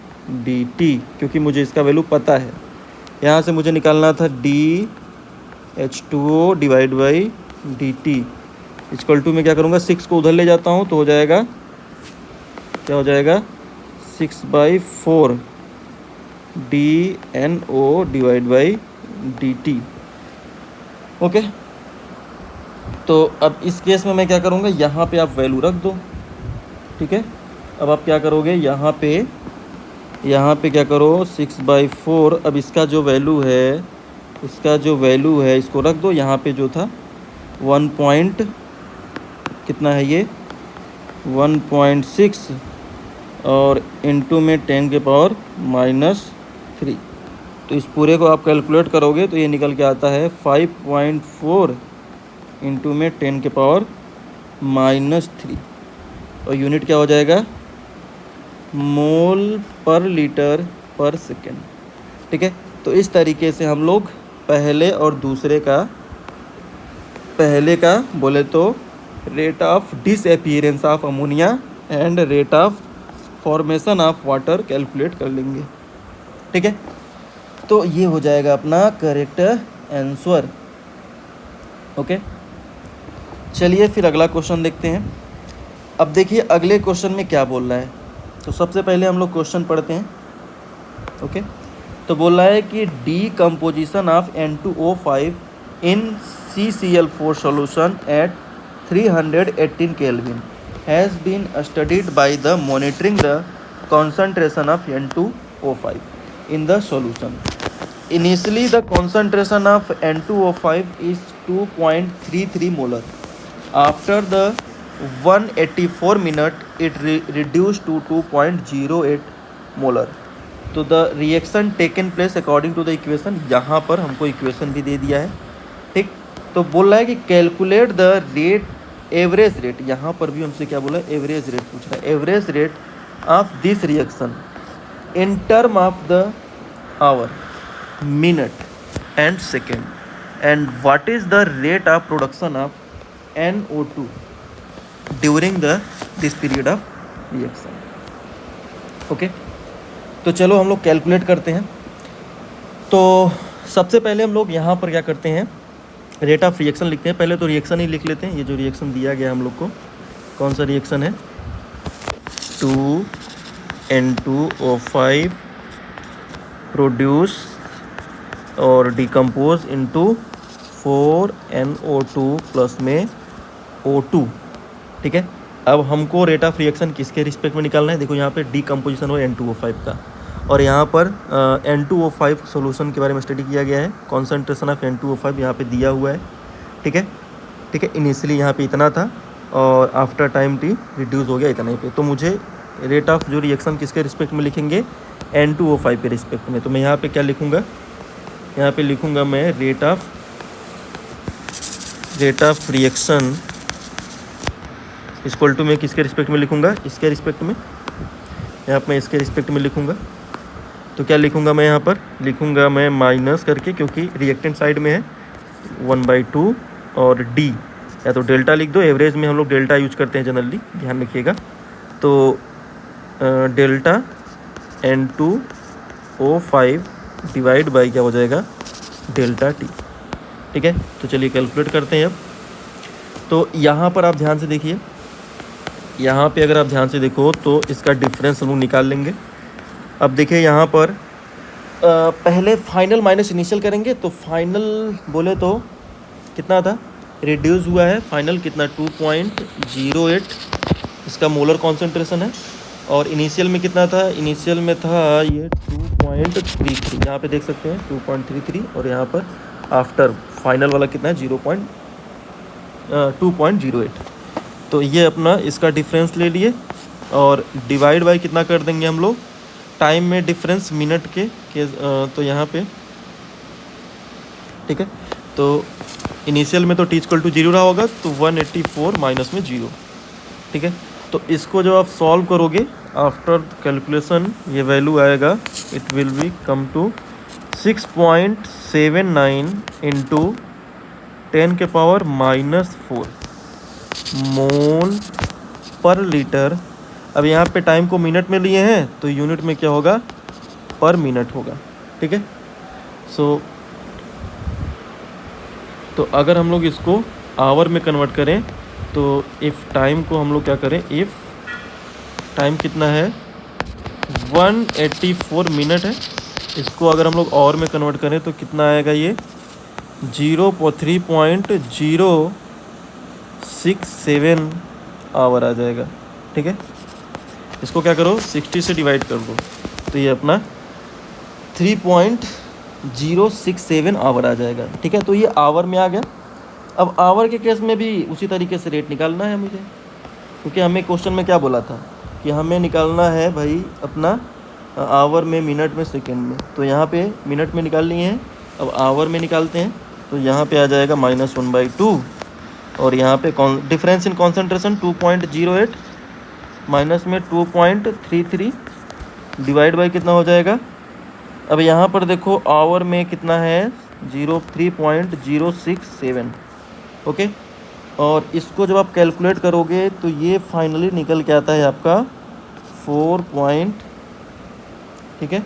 Speaker 1: dt, क्योंकि मुझे इसका वैल्यू पता है. यहाँ से मुझे निकालना था DH2O divide by dt equal to में क्या करूँगा, 6 को उधर ले जाता हूँ तो हो जाएगा, क्या हो जाएगा 6/4 DNO divide by dt. Okay, तो अब इस केस में मैं क्या करूँगा, यहाँ पे आप वैल्यू रख दो. ठीक है, अब आप क्या करोगे, यहाँ पे क्या करो 6/4। अब इसका जो वैल्यू है इसको रख दो यहाँ पे, जो था 1 पॉइंट कितना है ये 1.6 और इनटू में 10⁻³ तो इस पूरे को आप कैलकुलेट करोगे तो ये निकल के आता है 5.4 इंटू में 10⁻³ और यूनिट क्या हो जाएगा, मोल पर लीटर पर सेकेंड। ठीक है, तो इस तरीके से हम लोग पहले का बोले तो rate of disappearance of ammonia and rate of formation of water calculate कर लेंगे। ठीक है, तो ये हो जाएगा अपना करेक्ट आंसर। ओके, चलिए फिर अगला क्वेश्चन देखते हैं। अब देखिए अगले क्वेश्चन में क्या बोल रहा है। तो सबसे पहले हम लोग क्वेश्चन पढ़ते हैं। ओके, तो बोल रहा है कि decomposition of N2O5 in CCl4 solution at 318 Kelvin has been studied by the monitoring the concentration of N2O5 in the solution. Initially the concentration of N2O5 is 2.33 molar. After the 184 minute it reduced to 2.08 molar. तो the reaction taken place according to the equation, यहाँ पर हमको equation भी दे दिया है। ठीक, तो बोल रहा है कि calculate the rate, average rate, यहाँ पर भी हमसे क्या बोला है, एवरेज रेट पूछ रहा है, average rate of this reaction in term of the hour, minute and second, and what is the rate of production of NO2 during this period of reaction. Okay, तो चलो हम लोग कैलकुलेट करते हैं। तो सबसे पहले हम लोग यहाँ पर क्या करते हैं, रेट ऑफ रिएक्शन लिखते हैं। पहले तो रिएक्शन ही लिख लेते हैं। ये जो रिएक्शन दिया गया हम लोग को, कौन सा रिएक्शन है, 2N2O5 प्रोड्यूस और डिकम्पोज इनटू 4NO2 प्लस में O2। ठीक है, अब हमको रेट ऑफ रिएक्शन किसके रिस्पेक्ट में निकालना है। देखो यहाँ पे डीकम्पोजिशन हो N2O5 का, और यहाँ पर N2O5 सॉल्यूशन के बारे में स्टडी किया गया है। कॉन्सेंट्रेशन ऑफ N2O5 यहाँ पे दिया हुआ है। ठीक है, इनिशियली यहाँ पे इतना था और आफ्टर टाइम टी रिड्यूस हो गया इतना ही पे। तो मुझे रेट ऑफ जो रिएक्शन किसके रिस्पेक्ट में लिखेंगे, N2O5 के रिस्पेक्ट में। तो मैं यहाँ पे क्या लिखूँगा, यहाँ पे लिखूँगा मैं rate of reaction equal to मैं किसके रिस्पेक्ट में लिखूँगा, इसके रिस्पेक्ट में। यहाँ पर मैं इसके रिस्पेक्ट में लिखूँगा। तो क्या लिखूँगा मैं, यहाँ पर लिखूँगा मैं माइनस करके, क्योंकि रिएक्टेंट साइड में है 1/2 और डी, या तो डेल्टा लिख दो। एवरेज में हम लोग डेल्टा यूज करते हैं जनरली, ध्यान रखिएगा। तो डेल्टा N2O5 डिवाइड बाई क्या हो जाएगा, डेल्टा टी। ठीक है, तो चलिए कैलकुलेट करते हैं अब। तो यहाँ पर आप ध्यान से देखिए, यहाँ पे अगर आप ध्यान से देखो तो इसका डिफरेंस हम लोग निकाल लेंगे। अब देखिए यहाँ पर पहले फाइनल माइनस इनिशियल करेंगे। तो फाइनल बोले तो कितना था, रिड्यूस हुआ है फाइनल कितना, 2.08 इसका मोलर कॉन्सेंट्रेशन है। और इनिशियल में कितना था, इनिशियल में था ये 2.33, यहाँ पे देख सकते हैं 2.33, और यहाँ पर आफ्टर फाइनल वाला कितना है 2.08। तो ये अपना इसका डिफरेंस ले लिए और डिवाइड बाई कितना कर देंगे हम लोग, टाइम में डिफरेंस मिनट के तो यहाँ पे। ठीक है, तो इनिशियल में तो t = 0 रहा होगा, तो 184 माइनस में 0। ठीक है, तो इसको जब आप सॉल्व करोगे आफ्टर कैलकुलेशन, ये वैल्यू आएगा, it will be come to 6.79 into 10⁻⁻4 mole per litre. अब यहाँ पे टाइम को मिनट में लिए हैं तो यूनिट में क्या होगा, पर मिनट होगा। ठीक है, तो अगर हम लोग इसको आवर में कन्वर्ट करें तो इफ़ टाइम को हम लोग क्या करें, इफ़ टाइम कितना है 184 मिनट है, इसको अगर हम लोग आवर में कन्वर्ट करें तो कितना आएगा, ये 3.067 आवर आ जाएगा। ठीक है, इसको क्या करो 60 से डिवाइड कर दो, तो ये अपना 3.067 आवर आ जाएगा। ठीक है, तो ये आवर में आ गया। अब आवर के केस में भी उसी तरीके से रेट निकालना है मुझे, क्योंकि हमें क्वेश्चन में क्या बोला था कि हमें निकालना है भाई अपना आवर में, मिनट में, सेकंड में। तो यहाँ पे मिनट में निकाल लिए हैं, अब आवर में निकालते हैं। तो यहाँ पे आ जाएगा -1/2 और यहाँ पे डिफरेंस इन कॉन्सेंट्रेशन 2.08 माइनस में 2.33 डिवाइड बाई कितना हो जाएगा। अब यहाँ पर देखो आवर में कितना है 3.067। ओके, और इसको जब आप कैलकुलेट करोगे तो ये फाइनली निकल के आता है आपका 4. ठीक है,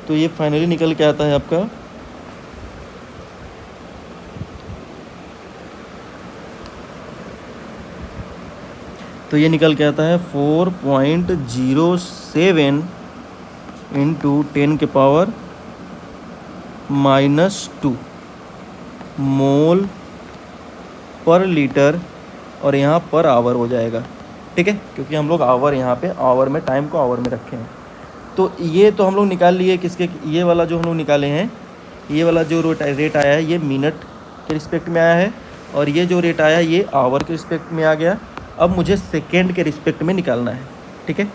Speaker 1: तो ये फाइनली निकल के आता है आपका तो ये निकल के आता है 4.07 इंटू 10 के पावर -2 मोल पर लीटर, और यहाँ पर आवर हो जाएगा। ठीक है, क्योंकि हम लोग आवर यहाँ पे आवर में, टाइम को आवर में रखे हैं। तो ये तो हम लोग निकाल लिए किसके, ये वाला जो हम लोग निकाले हैं, ये वाला जो रेट आया है ये मिनट के रिस्पेक्ट में आया है, और ये जो रेट आया ये आवर के रिस्पेक्ट में आ गया। अब मुझे सेकेंड के रिस्पेक्ट में निकालना है। ठीक है,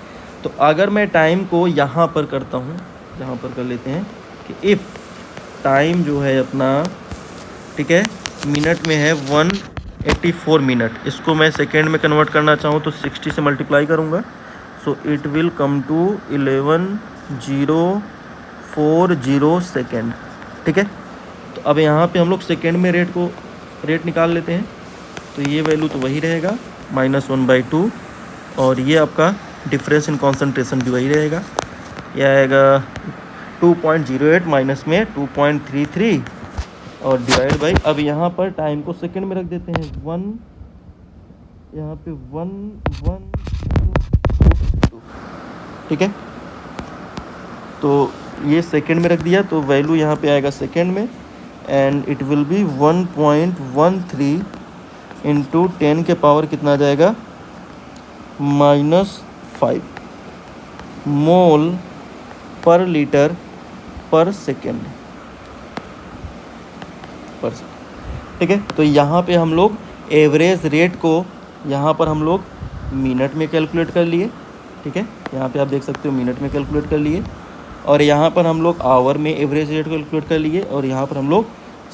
Speaker 1: तो अगर मैं टाइम को यहाँ पर करता हूँ, यहाँ पर कर लेते हैं कि इफ़ टाइम जो है अपना, ठीक है, मिनट में है 184 मिनट, इसको मैं सेकेंड में कन्वर्ट करना चाहूँ तो 60 से मल्टीप्लाई करूँगा, so it will come to 11,040 second. ठीक है, तो अब यहाँ पे हम लोग सेकेंड में रेट निकाल लेते हैं। तो ये वैल्यू तो वही रहेगा -1/2, और ये आपका डिफरेंस इन कॉन्सेंट्रेशन भी वही रहेगा, ये आएगा 2.08 माइनस में 2.33 और डिवाइड बाई, अब यहाँ पर टाइम को सेकंड में रख देते हैं 1, यहाँ पे 1,1,2। ठीक है, तो ये सेकंड में रख दिया, तो वैल्यू यहाँ पे आएगा सेकंड में, and it will B 1.13 into 10 के पावर कितना आ जाएगा -5 मोल पर लीटर पर सेकेंड। ठीक है, तो यहाँ पे हम लोग एवरेज रेट को यहाँ पर हम लोग मिनट में कैलकुलेट कर लिए। ठीक है, यहाँ पे आप देख सकते हो मिनट में कैलकुलेट कर लिए, और यहाँ पर हम लोग आवर में एवरेज रेट कैलकुलेट कर लिए, और यहाँ पर हम लोग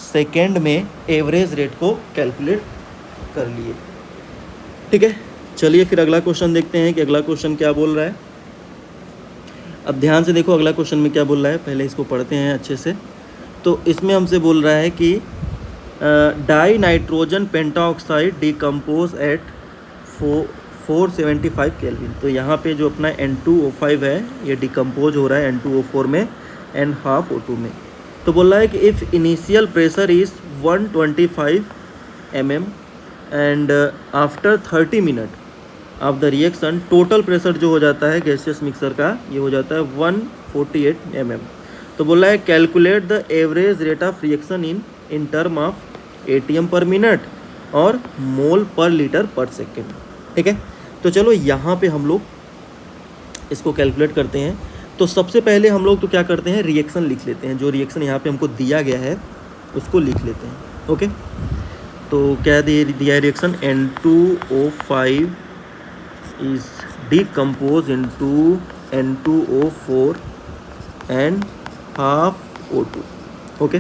Speaker 1: सेकेंड में एवरेज रेट को कैलकुलेट कर लिए। ठीक है, चलिए फिर अगला क्वेश्चन देखते हैं कि अगला क्वेश्चन क्या बोल रहा है। अब ध्यान से देखो अगला क्वेश्चन में क्या बोल रहा है, पहले इसको पढ़ते हैं अच्छे से। तो इसमें हमसे बोल रहा है कि dinitrogen pentoxide decompose at 475 kelvin. तो यहाँ पे जो अपना N2O5 है ये डिकम्पोज हो रहा है N2O4 में एंड हाफ O2 में। तो बोल रहा है कि if initial pressure is 125 mm and after 30 minute of the reaction total pressure जो हो जाता है गैसियस मिक्सर का ये हो जाता है 148 mm। तो बोला है calculate the average rate of reaction in term of ATM पर मिनट और मोल पर लीटर पर सेकेंड। ठीक है, तो चलो यहाँ पे हम लोग इसको कैलकुलेट करते हैं। तो सबसे पहले हम लोग तो क्या करते हैं, रिएक्शन लिख लेते हैं, जो रिएक्शन यहाँ पे हमको दिया गया है उसको लिख लेते हैं। ओके, तो क्या दिया है reaction, N2O5 is decomposed into N2O4 and half O2। Okay,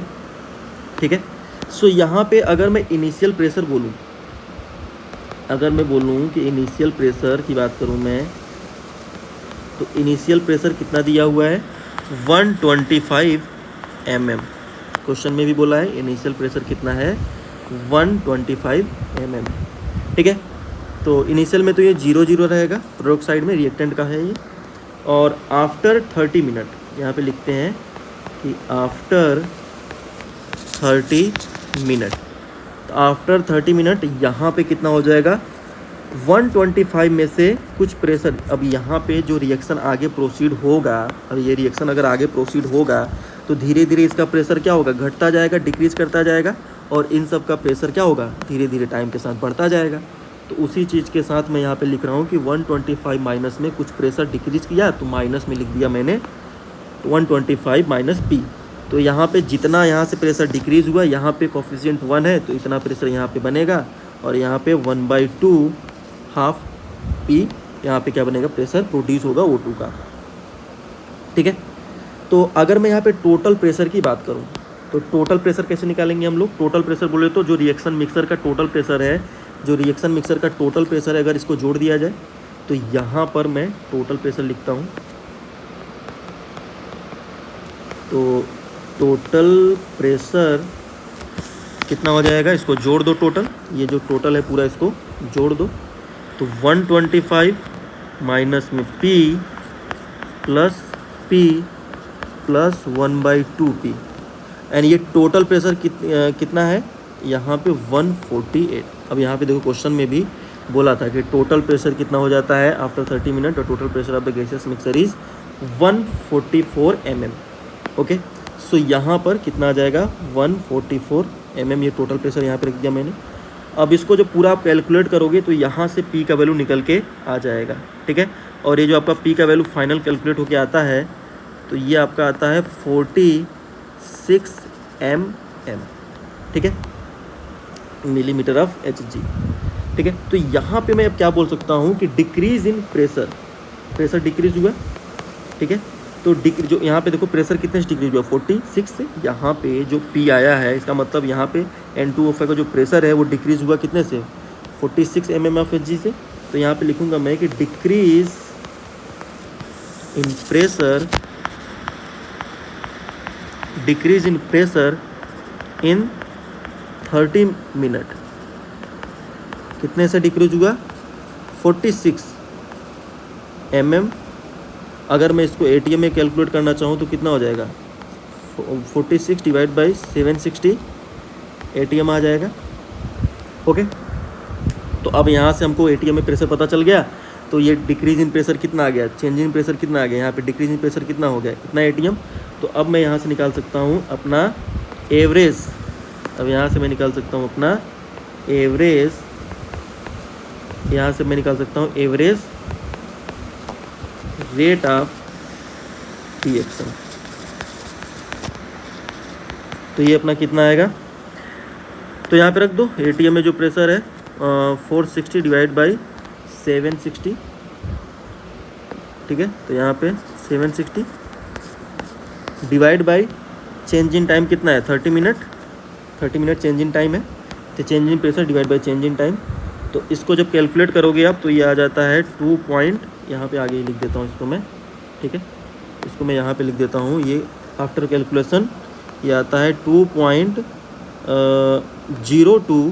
Speaker 1: ठीक है। सो यहाँ पे अगर मैं इनिशियल प्रेशर बोलूँ, अगर मैं बोलूँ कि इनिशियल प्रेशर की बात करूँ मैं, तो इनिशियल प्रेशर कितना दिया हुआ है 125 mm। क्वेश्चन में भी बोला है इनिशियल प्रेशर कितना है 125 mm। ठीक है, तो इनिशियल में तो ये 0 रहेगा, प्रोडक्ट साइड में रिएक्टेंट का है ये। और आफ्टर 30 मिनट यहाँ पे लिखते हैं कि आफ्टर 30 मिनट, तो आफ्टर 30 मिनट यहाँ पे कितना हो जाएगा 125 में से कुछ प्रेशर। अब यहाँ पे जो रिएक्शन आगे प्रोसीड होगा, अब ये रिएक्शन अगर आगे प्रोसीड होगा तो धीरे धीरे इसका प्रेशर क्या होगा, घटता जाएगा, डिक्रीज करता जाएगा, और इन सब का प्रेशर क्या होगा धीरे धीरे टाइम के साथ बढ़ता जाएगा। तो उसी चीज़ के साथ मैं यहाँ पे लिख रहा हूँ कि 125 माइनस में कुछ प्रेशर डिक्रीज किया तो माइनस में लिख दिया मैंने 125 माइनस पी। तो यहाँ पे जितना यहाँ से प्रेशर डिक्रीज हुआ, यहाँ पे कोफिशिएंट 1 है तो इतना प्रेशर यहाँ पे बनेगा, और यहाँ पे 1/2 हाफ पी यहाँ पे क्या बनेगा, प्रेशर प्रोड्यूस होगा O2 का। ठीक है, तो अगर मैं यहाँ पे टोटल प्रेशर की बात करूँ तो टोटल प्रेशर कैसे निकालेंगे हम लोग। टोटल प्रेशर बोले तो जो रिएक्शन मिक्सर का टोटल प्रेशर है, जो रिएक्शन मिक्सर का टोटल प्रेशर है, अगर इसको जोड़ दिया जाए तो यहाँ पर मैं टोटल प्रेशर लिखता हूँ। तो टोटल प्रेशर कितना हो जाएगा, इसको जोड़ दो, टोटल ये जो टोटल है पूरा इसको जोड़ दो। तो 125 माइनस में P plus P plus 1/2 P, and ये टोटल प्रेशर कितना है यहाँ पे 148। अब यहाँ पे देखो क्वेश्चन में भी बोला था कि टोटल प्रेशर कितना हो जाता है आफ्टर 30 मिनट, और total pressure of the gaseous mixer is 144 mm। Okay, so यहाँ पर कितना आ जाएगा 144 mm, ये टोटल प्रेशर यहाँ पे रख दिया मैंने। अब इसको जब पूरा आप कैलकुलेट करोगे तो यहाँ से P का वैल्यू निकल के आ जाएगा। ठीक है, और ये जो आपका P का वैल्यू फाइनल कैलकुलेट होके आता है तो ये आपका आता है 46 mm। ठीक है, मिलीमीटर ऑफ Hg। ठीक है, तो यहाँ पे मैं अब क्या बोल सकता हूँ कि decrease in pressure, pressure decrease हुआ। ठीक है, तो जो यहाँ पे देखो प्रेशर कितने से डिक्रीज हुआ, 46 से। यहाँ पे जो P आया है इसका मतलब यहाँ पे N2O5 का जो प्रेशर है वो डिक्रीज हुआ कितने से, 46 mm ऑफ Hg से। तो यहाँ पे लिखूँगा मैं कि decrease in pressure, decrease in pressure in 30 minute कितने से डिक्रीज हुआ, 46 mm। अगर मैं इसको ATM में कैलकुलेट करना चाहूँ तो कितना हो जाएगा, 46 डिवाइड बाई 760 ATM आ जाएगा। ओके, तो अब यहाँ से हमको ATM में प्रेशर पता चल गया। तो ये डिक्रीज इन प्रेशर कितना आ गया, चेंज इन प्रेशर कितना आ गया, यहाँ पे डिक्रीज इन प्रेशर कितना हो गया, इतना ATM। तो अब मैं यहाँ से निकाल सकता हूँ अपना एवरेज, अब यहाँ से मैं निकाल सकता हूँ अपना एवरेज, यहाँ से मैं निकाल सकता हूँ एवरेज रेट ऑफ रिएक्शन। तो ये अपना कितना आएगा, तो यहाँ पे रख दो ATM में जो प्रेशर है 460 डिवाइड बाई 760। ठीक है, तो यहाँ पे 760 divide by change in time कितना है, 30 minute, 30 minute change in time है। तो change in pressure divide by change in time, तो इसको जब कैलकुलेट करोगे आप तो ये आ जाता है 2 पॉइंट, यहाँ पे आगे लिख देता हूँ इसको मैं। ठीक है, इसको मैं यहाँ पे लिख देता हूँ, ये आफ्टर कैलकुलेशन ये आता है 2.02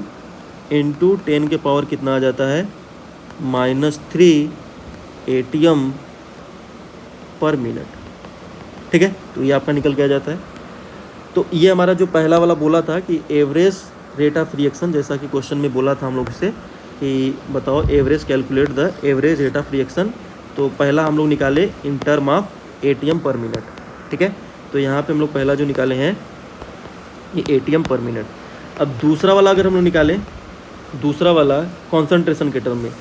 Speaker 1: इंटू 10 के पावर कितना आ जाता है, -3 ATM पर मिनट। ठीक है, तो ये आपका निकल के आ जाता है। तो ये हमारा जो पहला वाला बोला था कि एवरेज रेट ऑफ रिएक्शन, जैसा कि क्वेश्चन में बोला था हम लोग से कि बताओ average, calculate the average rate of reaction. तो पहला हम लोग निकाले इन टर्म ऑफ ATM पर मिनट। ठीक है, तो यहाँ पे हम लोग पहला जो निकाले हैं ये ATM पर मिनट। अब दूसरा वाला अगर हम लोग निकालें, दूसरा वाला कॉन्सेंट्रेशन के टर्म में,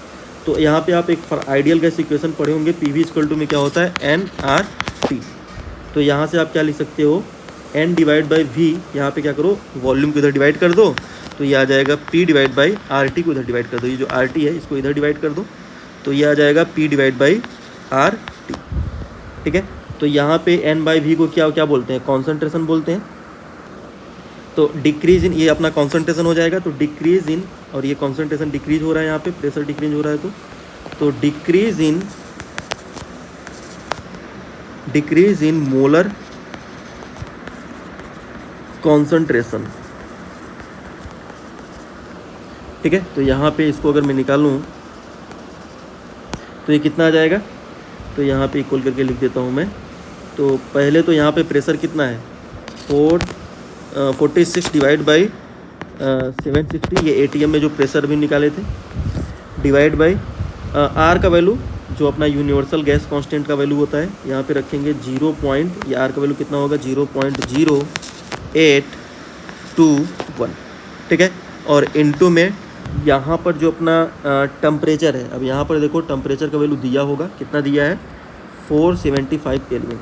Speaker 1: तो यहाँ पे आप एक आइडियल गैस इक्वेशन पढ़े होंगे, PV = में क्या होता है, nRT। तो यहाँ से आप क्या लिख सकते हो, N डिवाइड बाई V, यहाँ पे क्या करो वॉल्यूम को इधर डिवाइड कर दो तो ये आ जाएगा P डिवाइड बाई RT को इधर डिवाइड कर दो, ये जो RT है इसको इधर डिवाइड कर दो तो ये आ जाएगा P डिवाइड बाई RT। ठीक है, तो यहाँ पे N/V को क्या बोलते हैं, कॉन्सेंट्रेशन बोलते हैं। तो डिक्रीज इन, ये अपना कॉन्सेंट्रेशन हो जाएगा, तो डिक्रीज इन, और ये कॉन्सेंट्रेशन डिक्रीज हो रहा है, यहाँ पे प्रेशर डिक्रीज हो रहा है, तो डिक्रीज इन मोलर कॉन्सेंट्रेशन। ठीक है, तो यहाँ पे इसको अगर मैं निकालूँ तो ये कितना आ जाएगा, तो यहाँ पे इक्वल करके लिख देता हूँ मैं। तो पहले तो यहाँ पे प्रेशर कितना है, 46 डिवाइड बाई 760, ये ATM में जो प्रेशर भी निकाले थे, डिवाइड बाई R का वैल्यू जो अपना यूनिवर्सल गैस कांस्टेंट का वैल्यू होता है, यहाँ पे रखेंगे 0 पॉइंट, ये R का वैल्यू कितना होगा, 0.0821। ठीक है, और इनटू में यहाँ पर जो अपना टेम्परेचर है, अब यहाँ पर देखो टेम्परेचर का वैल्यू दिया होगा, कितना दिया है 475 केल्विन।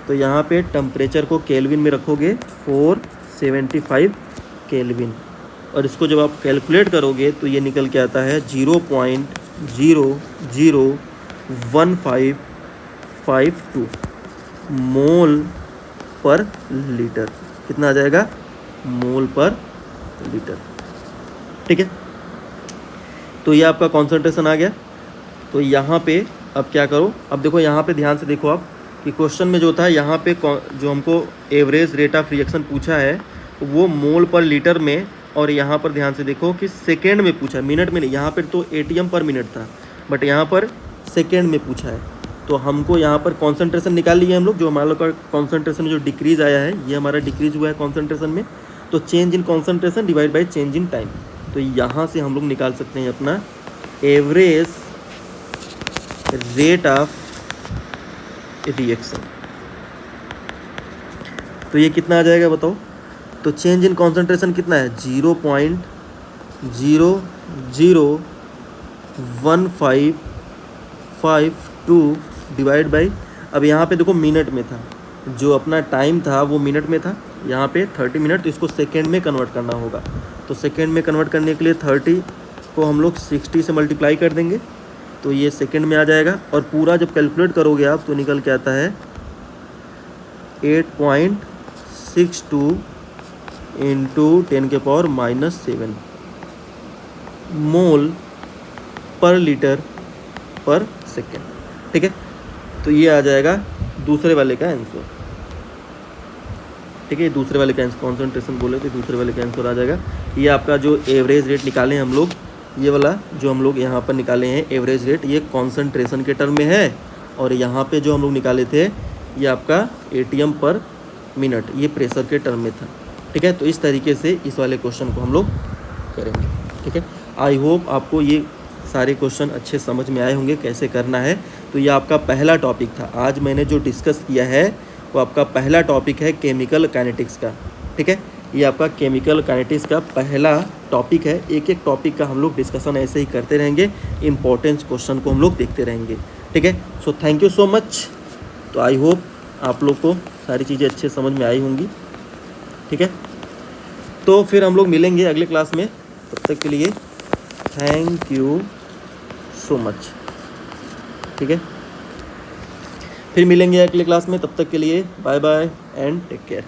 Speaker 1: तो यहाँ पे टेम्परेचर को केल्विन में रखोगे 475 केल्विन, और इसको जब आप कैलकुलेट करोगे तो ये निकल के आता है 0.001552 मोल पर लीटर। कितना आ जाएगा? मोल पर लीटर। ठीक है, तो ये आपका कॉन्सेंट्रेशन आ गया। तो यहाँ पे अब क्या करो, अब देखो यहाँ पे ध्यान से देखो आप कि क्वेश्चन में जो था यहाँ पे जो हमको एवरेज रेट ऑफ रिएक्शन पूछा है वो मोल पर लीटर में, और यहाँ पर ध्यान से देखो कि सेकेंड में पूछा है, मिनट में नहीं। यहाँ पर तो एटीएम पर मिनट था, बट यहाँ पर सेकेंड में पूछा है। तो हमको यहाँ पर कॉन्सेंट्रेशन निकाल लिए हम लोग, जो हमारा लोग का कॉन्सेंट्रेशन जो डिक्रीज आया है, ये हमारा डिक्रीज हुआ है कॉन्सेंट्रेशन में। तो change in concentration divide by change in time. तो यहाँ से हम लोग निकाल सकते हैं अपना एवरेज रेट ऑफ रिएक्शन। तो ये कितना आ जाएगा बताओ? तो चेंज इन कॉन्सेंट्रेशन कितना है? 0.00152 डिवाइड बाई, अब यहाँ पे देखो मिनट में था, जो अपना टाइम था वो मिनट में था, यहाँ पे 30 मिनट, तो इसको सेकेंड में कन्वर्ट करना होगा। तो सेकेंड में कन्वर्ट करने के लिए 30 को हम लोग 60 से मल्टीप्लाई कर देंगे, तो ये सेकेंड में आ जाएगा। और पूरा जब कैलकुलेट करोगे आप तो निकल के आता है 8.62 इंटू 10⁻⁻7 मोल पर लीटर पर सेकेंड। ठीक है, तो ये आ जाएगा दूसरे वाले का आंसर। ठीक है, दूसरे वाले का आंसर, कॉन्सेंट्रेशन बोले तो दूसरे वाले का आंसर आ जाएगा। ये आपका जो एवरेज रेट निकाले हैं हम लोग, ये वाला जो हम लोग यहाँ पर निकाले हैं एवरेज रेट, ये कॉन्सेंट्रेशन के टर्म में है। और यहाँ पे जो हम लोग निकाले थे ये आपका एटीएम पर मिनट, ये प्रेशर के टर्म में था। ठीक है, तो इस तरीके से इस वाले क्वेश्चन को हम लोग करेंगे। ठीक है, आई होप आपको ये सारे क्वेश्चन अच्छे समझ में आए होंगे कैसे करना है। तो ये आपका पहला टॉपिक था, आज मैंने जो डिस्कस किया है वो आपका पहला टॉपिक है केमिकल काइनेटिक्स का। ठीक है, ये आपका केमिकल काइनेटिक्स का पहला टॉपिक है। एक एक टॉपिक का हम लोग डिस्कशन ऐसे ही करते रहेंगे, इंपॉर्टेंट क्वेश्चन को हम लोग देखते रहेंगे। ठीक है, so thank you so much. तो आई होप आप लोग को सारी चीज़ें अच्छे समझ में आई होंगी। ठीक है, तो फिर हम लोग मिलेंगे अगले क्लास में, तब तक के लिए थैंक यू सो मच। ठीक है, फिर मिलेंगे अगले क्लास में, तब तक के लिए bye bye and take care.